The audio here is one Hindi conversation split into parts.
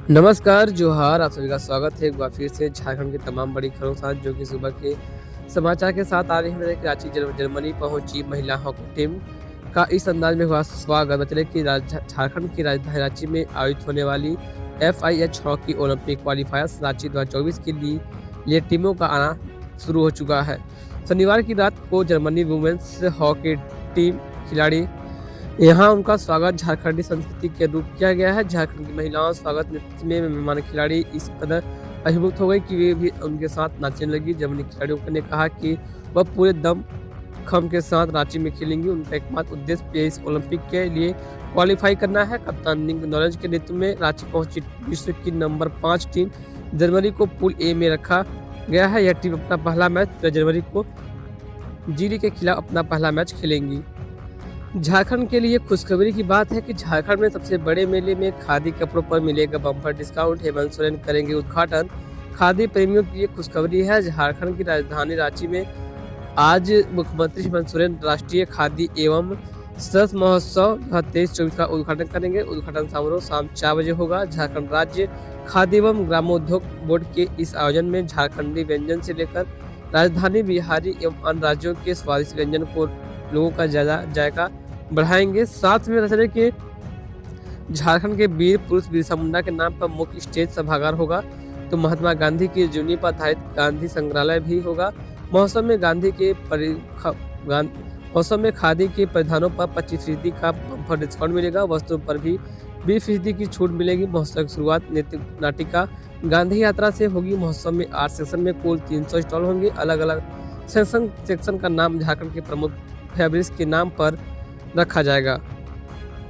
नमस्कार, जोहार, आप सभी का स्वागत है एक बार फिर से झारखंड की तमाम बड़ी खबरों के साथ जो कि सुबह के समाचार के साथ आ रही है। कराची जर्मनी पहुंची महिला हॉकी टीम का इस अंदाज में हुआ स्वागत। बता कि झारखंड की राजधानी रांची में आयोजित होने वाली FIH हॉकी ओलंपिक क्वालिफायर्स रांची 2024 के लिए टीमों का आना शुरू हो चुका है। शनिवार की रात को जर्मनी वुमेन्स हॉकी टीम खिलाड़ी यहाँ उनका स्वागत झारखंडी संस्कृति के रूप किया गया है। झारखंड की महिलाओं स्वागत नृत्य में मेहमान खिलाड़ी इस कदर अभिभूत हो गई कि वे भी उनके साथ नाचने लगी। जर्मनी खिलाड़ियों ने कहा कि वह पूरे दम खम के साथ रांची में खेलेंगी। उनका एकमात्र उद्देश्य पेरिस ओलंपिक के लिए क्वालिफाई करना है। कप्तान निंग नॉलेज के नेतृत्व में रांची पहुंची विश्व की नंबर 5 टीम जर्मनी को पूल ए में रखा गया है। यह टीम अपना पहला मैच जनवरी को जीली के खिलाफ अपना पहला मैच खेलेंगी। झारखंड के लिए खुशखबरी की बात है कि झारखंड में सबसे बड़े मेले में खादी कपड़ों पर मिलेगा बम्पर डिस्काउंट। हेमंत सोरेन करेंगे उद्घाटन। खादी प्रेमियों के लिए खुशखबरी है। झारखंड की राजधानी रांची में आज मुख्यमंत्री हेमंत सोरेन राष्ट्रीय खादी एवं सरस महोत्सव 2023-24 का उद्घाटन करेंगे। उद्घाटन समारोह शाम 4 बजे होगा। झारखंड राज्य खादी एवं ग्रामोद्योग बोर्ड के इस आयोजन में झारखंडी व्यंजन से लेकर राजधानी बिहारी एवं अन्य राज्यों के स्वादिष्ट व्यंजन को लोगों का जायका बढ़ाएंगे। साथ में रचने के झारखंड के वीर पुरुष बिरसा मुंडा के नाम पर मुख्य स्टेज सभागार होगा। तो महात्मा गांधी की जीवनी पर आधारित गांधी संग्रहालय भी होगा। मौसम में खादी के परिधानों पर 25% का बम्पर डिस्काउंट मिलेगा। वस्तुओं पर भी 20% की छूट मिलेगी। महोत्सव की शुरुआत नृत्य नाटिका गांधी यात्रा से होगी। महोत्सव में 8 सेक्शन में कुल 300 स्टॉल होंगे। अलग अलग सेक्शन का नाम झारखंड के प्रमुख फैब्रिक्स के नाम पर रखा जाएगा।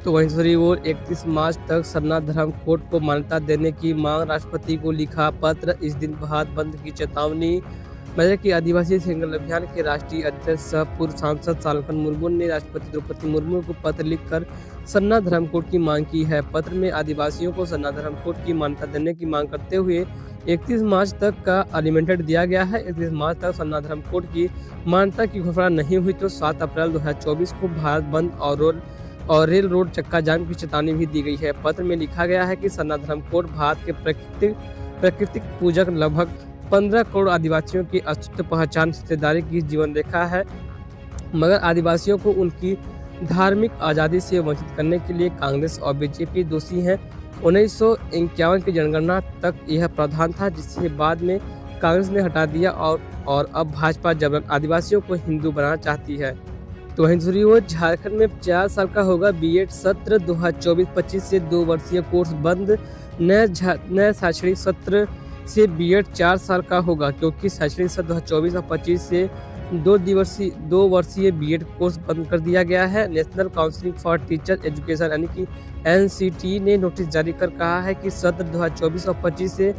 तो वहीं दूसरी ओर 31 मार्च तक सरना धर्म कोड को मान्यता देने की मांग। राष्ट्रपति को लिखा पत्र। इस दिन भारत बंद की चेतावनी। मजे की आदिवासी सिंगल अभियान के राष्ट्रीय अध्यक्ष सह पूर्व सांसद सालखन मुर्मू ने राष्ट्रपति द्रौपदी मुर्मू को पत्र लिखकर सरना धर्म कोड की मांग की है। पत्र में आदिवासियों को सरना धर्म कोड की मान्यता देने की मांग करते हुए 31 मार्च तक का अलिमेंटेड दिया गया है। 31 मार्च तक सरना धर्म कोड की मान्यता की घोषणा नहीं हुई तो 7 अप्रैल 2024 को भारत बंद और रेल रोड चक्का जाम की चेतावनी भी दी गई है। पत्र में लिखा गया है कि सरना धर्म कोड भारत के प्राकृतिक पूजक लगभग 15 करोड़ आदिवासियों की अस्तित्व पहचान हिस्सेदारी की जीवन रेखा है, मगर आदिवासियों को उनकी धार्मिक आज़ादी से वंचित करने के लिए कांग्रेस और बीजेपी दोषी हैं। 1951 की जनगणना तक यह प्रावधान था, जिसे बाद में कांग्रेस ने हटा दिया और अब भाजपा जबरन आदिवासियों को हिंदू बनाना चाहती है। तो वहीं दूसरी ओर झारखंड में 4 साल का होगा बीएड सत्र। 2024-25 से 2 वर्षीय कोर्स बंद। नए शैक्षणिक सत्र से बीएड 4 साल का होगा, क्योंकि शैक्षणिक सत्र 2024 और 25 से 2 वर्षीय बीएड कोर्स बंद कर दिया गया है। National council for teacher education यानी कि NCT ने नोटिस जारी कर कहा है कि सत्र 2024 और 25 से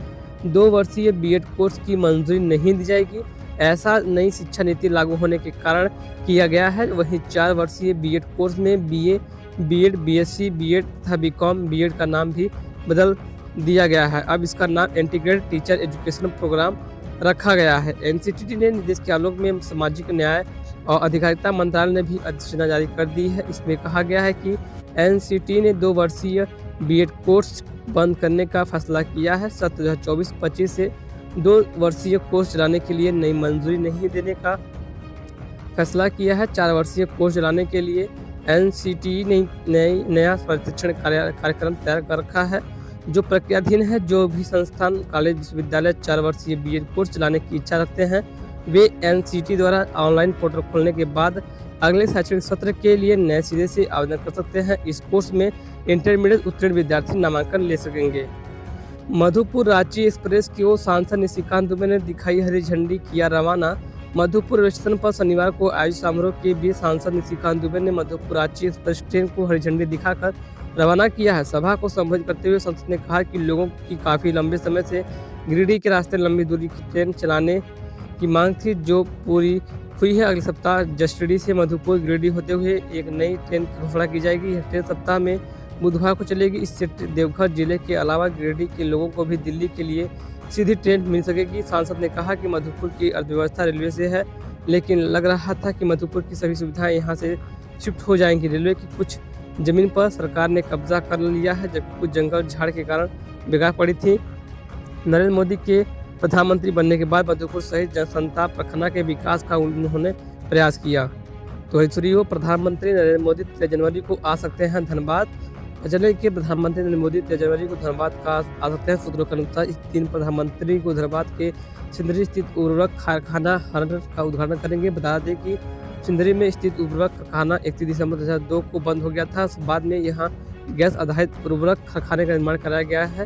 2 वर्षीय बीएड कोर्स की मंजूरी नहीं दी जाएगी। ऐसा नई शिक्षा नीति लागू होने के कारण किया गया है। वहीं 4 वर्षीय बीएड कोर्स में BA, BEd, BSc, BEd तथा BCom BEd का नाम भी बदल दिया गया है। अब इसका नाम इंटीग्रेटेड टीचर एजुकेशन प्रोग्राम रखा गया है। NCT ने निर्देश के आलोक में सामाजिक न्याय और अधिकारिता मंत्रालय ने भी अधिसूचना जारी कर दी है। इसमें कहा गया है कि NCT ने 2 वर्षीय बीएड कोर्स बंद करने का फैसला किया है। सत्र 2024-25 से 2 वर्षीय कोर्स चलाने के लिए नई मंजूरी नहीं देने का फैसला किया है। 4 वर्षीय कोर्स चलाने के लिए NCT ने नया प्रशिक्षण कार्यक्रम तैयार कर रखा है, जो प्रक्रियाधीन है। जो भी संस्थान, कॉलेज, विश्वविद्यालय 4 वर्षीय बीएड कोर्स चलाने की इच्छा रखते हैं, वे NCT द्वारा ऑनलाइन पोर्टल खोलने के बाद अगले शैक्षणिक सत्र के लिए नए सिरे से आवेदन कर सकते हैं। इस कोर्स में इंटरमीडिएट उत्तीर्ण विद्यार्थी नामांकन ले सकेंगे। मधुपुर रांची एक्सप्रेस की ओर सांसद निशिकांत दुबे ने दिखाई हरी झंडी, किया रवाना। मधुपुर रेलवे स्टेशन पर शनिवार को आयोजित समारोह के बीच सांसद निशिकांत दुबे ने मधुपुर रांची एक्सप्रेस ट्रेन को हरी झंडी दिखाकर रवाना किया है। सभा को संबोधित करते हुए सांसद ने कहा कि लोगों की काफी लंबे समय से गिरिडीह के रास्ते लंबी दूरी की ट्रेन चलाने की मांग थी, जो पूरी हुई है। अगले सप्ताह जस्टिडी से मधुपुर गिरिडीह होते हुए एक नई ट्रेन की घोषणा की जाएगी। यह ट्रेन सप्ताह में बुधवार को चलेगी। इससे देवघर जिले के अलावा गिरिडीह के लोगों को भी दिल्ली के लिए सीधी ट्रेन मिल सकेगी। सांसद ने कहा कि मधुपुर की अर्थव्यवस्था रेलवे से है, लेकिन लग रहा था कि मधुपुर की सभी सुविधाएं यहां से शिफ्ट हो जाएंगी। रेलवे की कुछ जमीन पर सरकार ने कब्जा कर लिया है, जबकि कुछ जंगल झाड़ के कारण बेकार पड़ी थी। नरेंद्र मोदी के प्रधानमंत्री बनने के बाद मधुपुर सहित जनसंता प्रखंड के विकास का उन्होंने प्रयास किया। तो सूर्यो प्रधानमंत्री नरेंद्र मोदी 13 जनवरी को आ सकते हैं धनबाद। चले कि प्रधानमंत्री नरेंद्र मोदी 13 जनवरी को धनबाद का आ सकते हैं। सूत्रों के अनुसार इस दिन प्रधानमंत्री को धनबाद के सिंदरी स्थित उर्वरक कारखाना हर का उद्घाटन करेंगे। बता दें कि सिंदरी में स्थित उर्वरक कारखाना 31 दिसंबर 2002 को बंद हो गया था। बाद में यहाँ गैस आधारित उर्वरक कारखाने का निर्माण कराया गया है।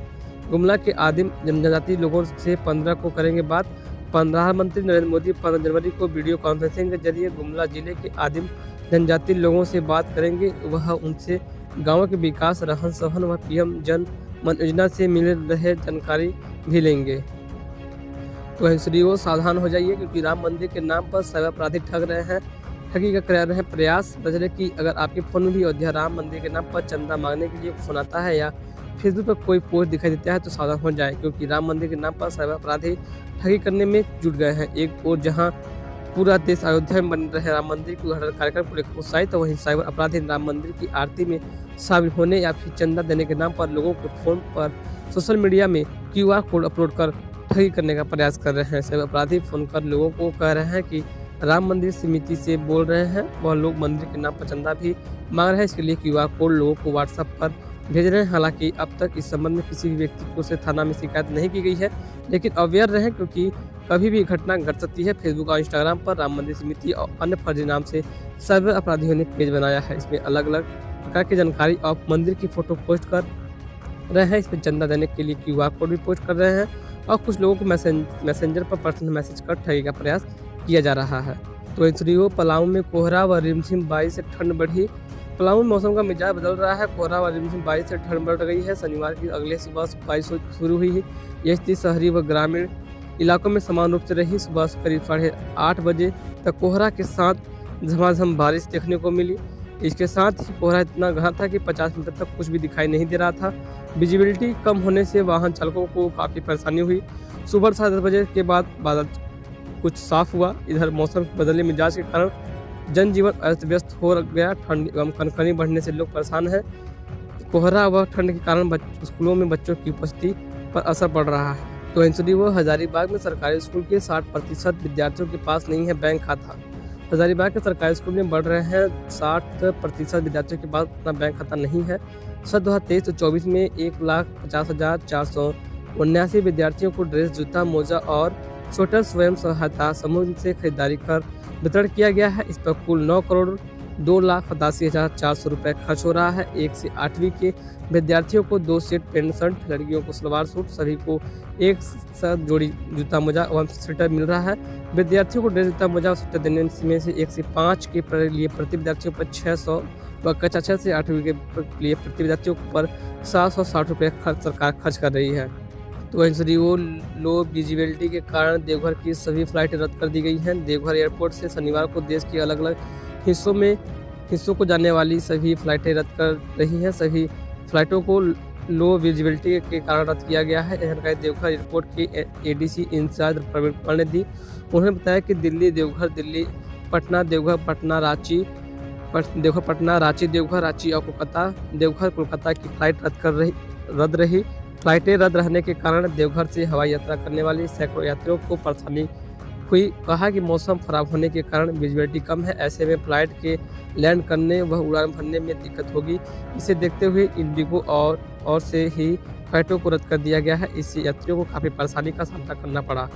गुमला के आदिम जनजाति लोगों से 15 को करेंगे बात। प्रधानमंत्री नरेंद्र मोदी 15 जनवरी को वीडियो कॉन्फ्रेंसिंग के जरिए गुमला जिले के आदिम जनजाति लोगों से बात करेंगे। वह उनसे गाँव के विकास, रहन सहन व पीएम जन मन योजना से मिल रहे जानकारी भी लेंगे। तो हिंसड़ियों सावधान हो जाइए, क्योंकि राम मंदिर के नाम पर साइबर अपराधी ठग रहे हैं, ठगी का कर रहे हैं प्रयास। बचले कि अगर आपके फोन में भी अयोध्या राम मंदिर के नाम पर चंदा मांगने के लिए फोन आता है या फेसबुक पर कोई पोस्ट दिखाई देता है तो सावधान हो जाए, क्योंकि राम मंदिर के नाम पर साइबर अपराधी ठगी करने में जुट गए हैं। एक और जहां पूरा देश अयोध्या में बन रहे राम मंदिर के उद्घाटन कार्यक्रम को लेकर उत्साहित, तो वहीं साइबर अपराधी राम मंदिर की आरती में शामिल होने या फिर चंदा देने के नाम पर लोगों को फोन पर सोशल मीडिया में QR कोड अपलोड कर ठगी करने का प्रयास कर रहे हैं। साइबर अपराधी फोन कर लोगों को कह रहे हैं कि राम मंदिर समिति से बोल रहे हैं। वह लोग मंदिर के नाम पर चंदा भी मांग रहे हैं, इसके लिए QR कोड लोगों को व्हाट्सएप पर भेज रहे हैं। हालांकि अब तक इस संबंध में किसी भी व्यक्ति को से थाना में शिकायत नहीं की गई है, लेकिन अवेयर रहें, क्योंकि कभी भी घटना घट सकती है। फेसबुक और इंस्टाग्राम पर राम मंदिर समिति और अन्य फर्जी नाम से साइबर अपराधियों ने पेज बनाया है। इसमें अलग अलग प्रकार की जानकारी और मंदिर की फोटो पोस्ट कर रहे हैं। इसमें चंदा देने के लिए QR कोड भी पोस्ट कर रहे हैं और कुछ लोगों को मैसेंजर पर पर्सनल मैसेज कर ठगी का प्रयास किया जा रहा है। तो इसलिए पलामू में कोहरा व रिमझिम बारिश से ठंड बढ़ी। पलामू में मौसम का मिजाज बदल रहा है। कोहरा व रिमझिम बारिश से ठंड बढ़ गई है। शनिवार की अगले सुबह बारिश शुरू हुई है। यह स्थिति शहरी व ग्रामीण इलाकों में समान रूप से रही। सुबह करीब 8:30 बजे तक कोहरा के साथ झमाझम बारिश देखने को मिली। इसके साथ ही कोहरा इतना घना था कि 50 मीटर तक कुछ भी दिखाई नहीं दे रहा था। विजिबिलिटी कम होने से वाहन चालकों को काफ़ी परेशानी हुई। सुबह 10:30 बजे के बाद बादल कुछ साफ हुआ। इधर मौसम के बदले मिजाज के कारण जनजीवन अस्त व्यस्त हो गया। ठंड एवं कनकनी बढ़ने से लोग परेशान हैं। कोहरा व ठंड के कारण स्कूलों में बच्चों की उपस्थिति पर असर पड़ रहा है। तो एनसीडी व हजारीबाग में सरकारी स्कूल के 60% विद्यार्थियों के पास नहीं है बैंक खाता। हजारीबाग के सरकारी स्कूल में बढ़ रहे हैं 60% विद्यार्थियों के पास अपना बैंक खाता नहीं है। सत्र 2023-24 में 1,50,479 विद्यार्थियों को ड्रेस, जूता, मोजा और स्वेटर स्वयं सहायता समूह से खरीदारी कर वितरण किया गया है। इस पर कुल 9,02,87,400 रुपये खर्च हो रहा है। 1 से 8वीं के विद्यार्थियों को 2 सेट पेंट शर्ट, लड़कियों को सलवार सूट, सभी को एक साथ जोड़ी जूता, मोजा एवं स्वेटर मिल रहा है। विद्यार्थियों को ड्रेस, जूता, मोजा और स्वेटर देने में से 1 से 5 के लिए प्रति विद्यार्थियों पर 600 व कक्षा 6 से 8वीं के लिए प्रति विद्यार्थियों पर 760 रुपये सरकार खर्च कर रही है। तो एनसीडीओ लो विजिबिलिटी के कारण देवघर की सभी फ्लाइटें रद्द कर दी गई हैं। देवघर एयरपोर्ट से शनिवार को देश के अलग अलग हिस्सों को जाने वाली सभी फ्लाइटें रद्द कर रही हैं। सभी फ्लाइटों को लो विजिबिलिटी के कारण रद्द किया गया है। जानकारी देवघर एयरपोर्ट के ADC इंचार्ज प्रवीण कुमार ने दी। उन्होंने बताया कि दिल्ली देवघर, दिल्ली पटना, देवघर पटना रांची, देवघर पटना रांची, देवघर रांची और कोलकाता, देवघर कोलकाता की फ्लाइट रद्द रही। फ्लाइटें रद्द रहने के कारण देवघर से हवाई यात्रा करने वाली सैकड़ों यात्रियों को परेशानी हुई। कहा कि मौसम खराब होने के कारण विजिबिलिटी कम है, ऐसे में फ्लाइट के लैंड करने व उड़ान भरने में दिक्कत होगी। इसे देखते हुए इंडिगो और से ही फ्लाइटों को रद्द कर दिया गया है। इससे यात्रियों को काफ़ी परेशानी का सामना करना पड़ा।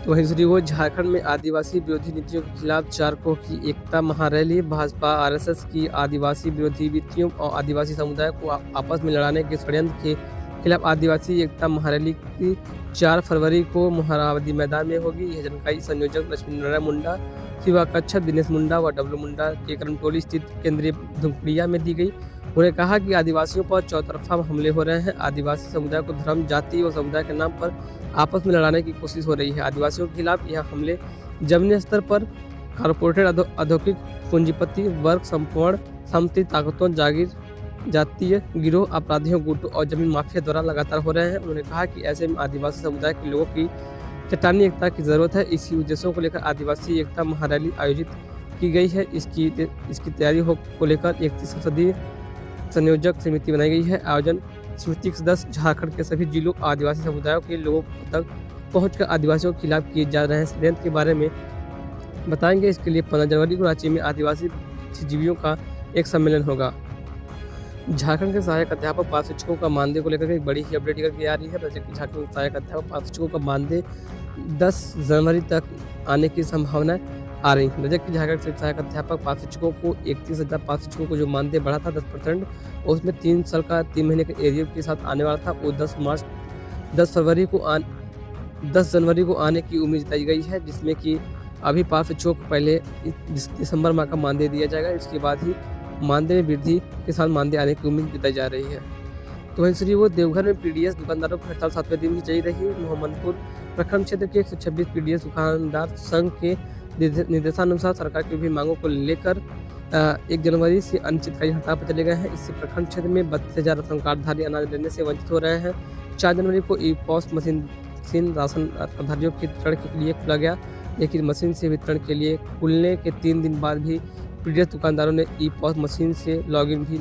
तो वहीं झारखंड में आदिवासी विरोधी नीतियों के खिलाफ चारकों की एकता महारैली। भाजपा RSS की आदिवासी विरोधी नीतियों और आदिवासी समुदाय को आपस में लड़ाने के षड्यंत्र के खिलाफ आदिवासी एकता महारैली की 4 फरवरी को मोहराबादी मैदान में होगी। यह जानकारी संयोजक लक्ष्मी नारायण मुंडा, शिवा कच्छप, दिनेश मुंडा व डब्लू मुंडा के करमटोली स्थित केंद्रीय धुमकुड़िया में दी गई। उन्होंने कहा कि आदिवासियों पर चौतरफा हमले हो रहे हैं। आदिवासी समुदाय को धर्म, जाति और समुदाय के नाम पर आपस में लड़ाने की कोशिश हो रही है। आदिवासियों के खिलाफ यह हमले जमीनी स्तर पर कारपोरेटेड, औद्योगिक, पूंजीपति वर्ग, संपूर्ण समती ताकतों, जागीर जातीय गिरोह, अपराधियों, गुटों और जमीन माफिया द्वारा लगातार हो रहे हैं। उन्होंने कहा कि ऐसे में आदिवासी समुदाय के लोगों की चट्टानी एकता की जरूरत है। इसी उद्देश्यों को लेकर आदिवासी एकता महारैली आयोजित की गई है। इसकी तैयारी को लेकर 31 संसदीय संयोजक समिति बनाई गई है। आयोजन समिति के सदस्य झारखंड के सभी जिलों आदिवासी समुदायों के लोगों तक पहुंचकर आदिवासियों के खिलाफ किए जा रहे षड्यंत्र के बारे में बताएंगे। इसके लिए 15 जनवरी को रांची में आदिवासी बुद्धिजीवियों का एक सम्मेलन होगा। झारखंड के सहायक अध्यापक पात्र शिक्षकों का मानदेय को लेकर एक बड़ी ही अपडेट करके आ रही है। झारखंड के सहायक अध्यापक पात्र शिक्षकों का मानदेय 10 जनवरी तक आने की संभावना आ रही है। जबकि झारखंड के सहायक अध्यापक पात्र शिक्षकों को 31,000 पात्र शिक्षकों को जो मानदेय बढ़ा था 10%, उसमें 3 साल का 3 महीने के एरियर के साथ आने वाला था। वो 10 जनवरी को आने की उम्मीद जताई गई है, जिसमें कि अभी पात्र शिक्षकों को पहले दिसंबर माह का मानदेय दिया जाएगा। इसके बाद ही मानदेय में वृद्धि के साथ मानदेय आने की उम्मीद जताई जा रही है। तो वहीं वो देवघर में पीडीएस दुकानदारों की हड़ताल 7वें दिन भी जारी रही। मोहम्मदपुर प्रखंड क्षेत्र के 126 पीडीएस दुकानदार संघ के निर्देशानुसार सरकार की विभिन्न मांगों को लेकर 1 जनवरी से अनिश्चितकालीन हड़ताल पर चले गए हैं। इससे प्रखंड क्षेत्र में 32,000 राशन कार्डधारी अनाज लेने से वंचित हो रहे हैं। 4 जनवरी को ई पॉस मशीन राशन कार्डधारियों के वितरण के लिए खुला गया, लेकिन मशीन से वितरण के लिए खुलने के 3 दिन बाद भी पीडीएस दुकानदारों ने ई पॉस मशीन से लॉगिन भी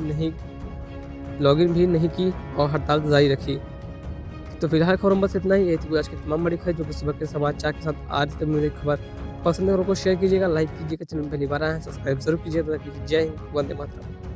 नहीं की और हड़ताल जारी रखी। तो फिलहाल खबरों में बस इतना ही। यही थी आज की तमाम बड़ी खबर जो कि सुबह के समाचार के साथ आज तक मेरी खबर पसंद है, को शेयर कीजिएगा, लाइक कीजिएगा, चैनल पहली बार आए हैं सब्सक्राइब जरूर कीजिएगा। जय हिंद, वंदे मातरम।